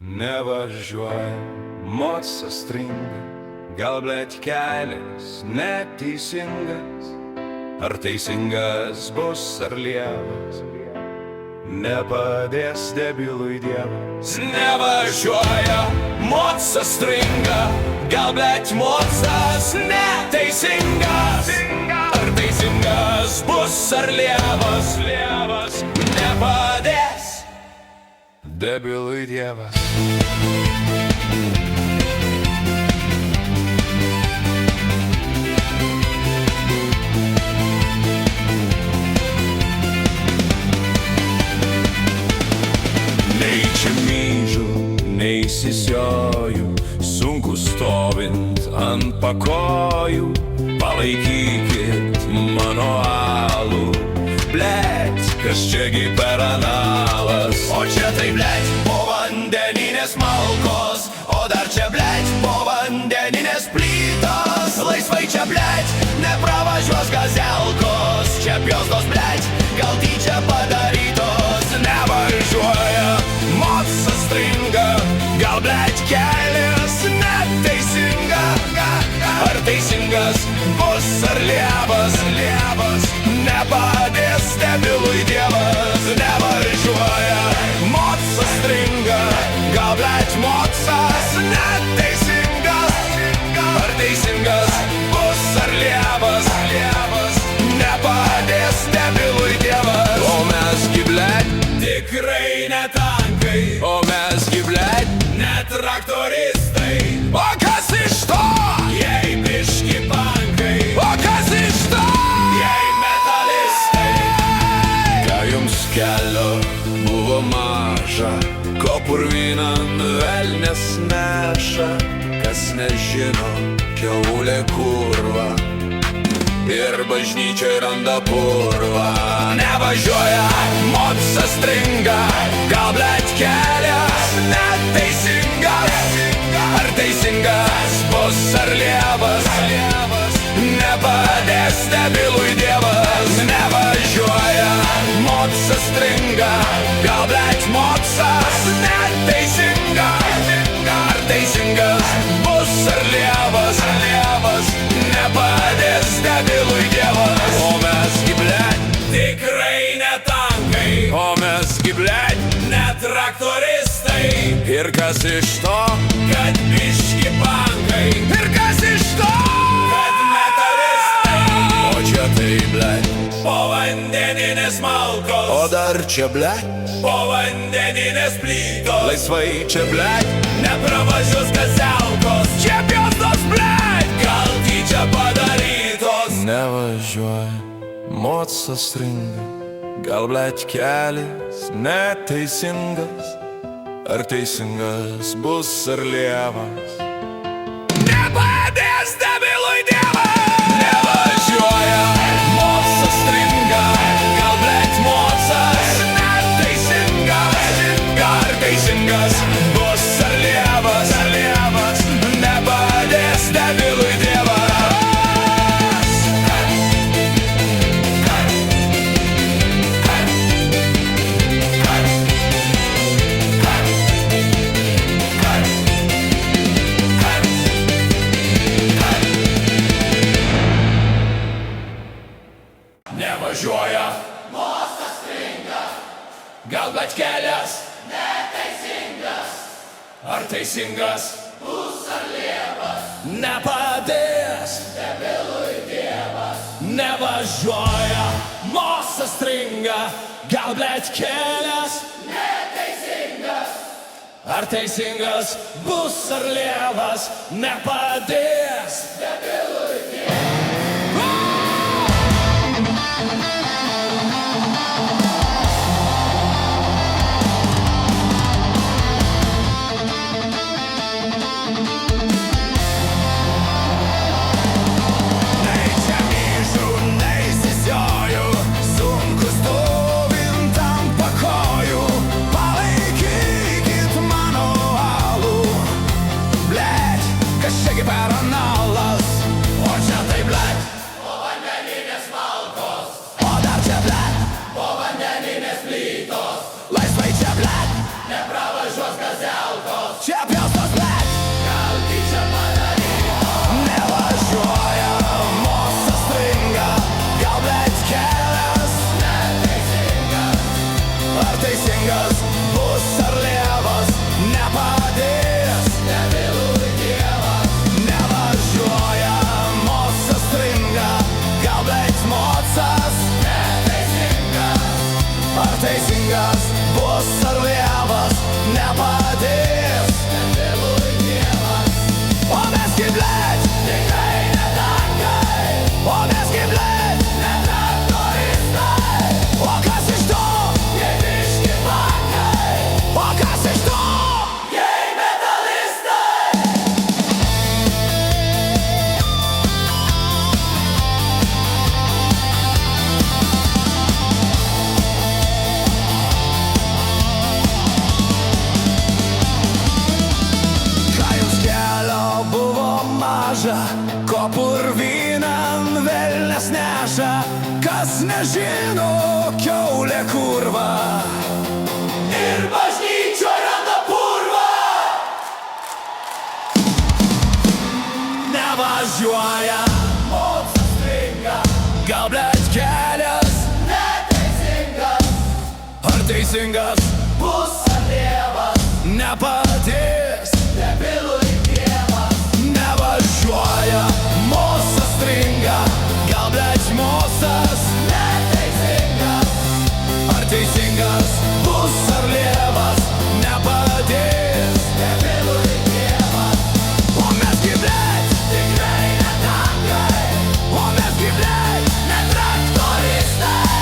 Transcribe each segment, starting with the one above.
Nevažiuoja, mocarų stringa, gal blet kelias neteisingas, ar teisingas bus ar lievas, nepadės debilui Dievas. Nevažiuoja, mocarų stringa, gal blet mocaras neteisingas, ar teisingas bus ar lievas, nepadės debilui Dievas. Nei čia myžu, nei įsisioju, sunku stovint ant pakojų. Palaikykit mano alų, blet, kas čiagi per analas. O čia tai blet, povandeninės malkos, o dar čia blet, povandeninės plytos. Laisvai čia blet, nepravažiuos gazelkos, čia pjostos blet, gal tyčia padarytos. Nevažiuoja, mocarų stringa, gal blet kelias neteisinga, ar teisingas bus ar lievas, nepadės debilui Dievas. Nevažiuoja, mocarų stringa, gal blet mocaras neteisingas, ar teisingas bus ar lievas, nepadės debilui Dievas. O mes gi blet tikrai ne tankai, o mes gi blet ne traktoristai. O kas iš to, jei biški pankai, o kas iš to, jei metalistai. Ką jums kelio buvo maža, ko purvinan velnias neša. Kas nežino, kiaulė kurva ir bažnyčioj randa purvą. Nevažiuoja, mocarų stringa, gal blet kelias neteisingas, ar teisingas bus ar lievas, nepadės debilui Dievas. Nevažiuoja, mocarų stringa, gal blet mocaras neteisingas, ar teisingas bus ar lievas, nepadės debilui Dievas. O mes gi blet tikrai ne tankai, o mes gi blet ne traktoristai. Ir kas iš to, kad biški pankai, ir kas iš to, kad metalistai. O čia tai blet povandeninės malkos, o dar čia blet povandeninės plytos. Laisvai čia blet nepravažiuos gazelkos, čia pjostos blet, gal tyčia padarytos. Nevažiuoja, mocarų stringa, gal blet kelias neteisingas, ar teisingas bus ar lievas, nepadės debilui Dievas. Nevažiuoja, mocarų stringa, gal blet mocaras neteisingas, ar teisingas bus ar lievas, nepadės debilui Dievas. Nevažiuoja, mocarų stringa, gal blet kelias neteisingas, ar teisingas bus ar lievas, nepadės debilui Dievas. Nevažiuoja, mocarų stringa, gal blet kelias neteisingas, ar teisingas bus ar lievas, nepadės debilui Dievas. Per analas, o čia tai čia pjaustos, blėt, gal tyčia padaryta. Nevažiuoja, mostas stringa, gal blėt kelias neteisingas. Ar teisingas bus ar lievas, nepadės debilui dievas. Nevažiuoja, mostas stringa, gal blėt mocas neteisingas. Ar teisingas bus ar lievas, nepadės debilui dievas. O mes gi blėt, tikrai ne tankai. O mes gi blėt, ne traktoristai. O kas iš to, jei biški bankai? O kas iš to, jei metalistai? Kai jums kelio buvo maža, ko purvinan velnias neša, kas nežino kiaulė kurva ir bažnyčioj randa purvą. Nevažiuoja, mocas stringa, gal blėt kelias neteisingas. Ar teisingas bus ar lievas, nepadės debilui dievas. Nevažiuoja, mostas stringa, gal blėt mostas neteisingas. Ar teisingas bus ar lievas, nepadės debilui dievas. O mes gi blėt, tikrai ne tankai. O mes gi blėt, ne traktoristai.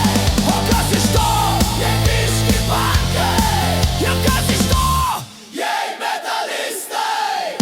O kas iš to, jei biški bankai? Ir kas iš to, jei metalistai?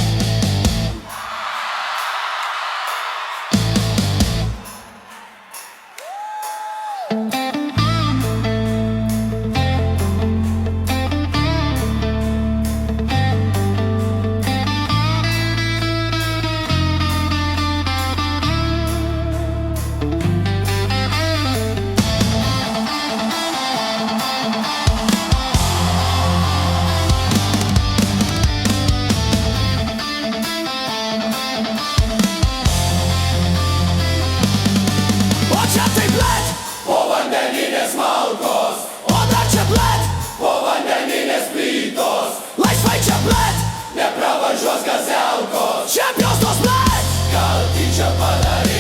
O čia tai blėt, povandeninės malkos. O dar čia blėt, povandeninės plytos. Laisvai čia blėt, nepravažiuos gazelkos. Čia pjaustos, blėt, gal tyčia padaryta.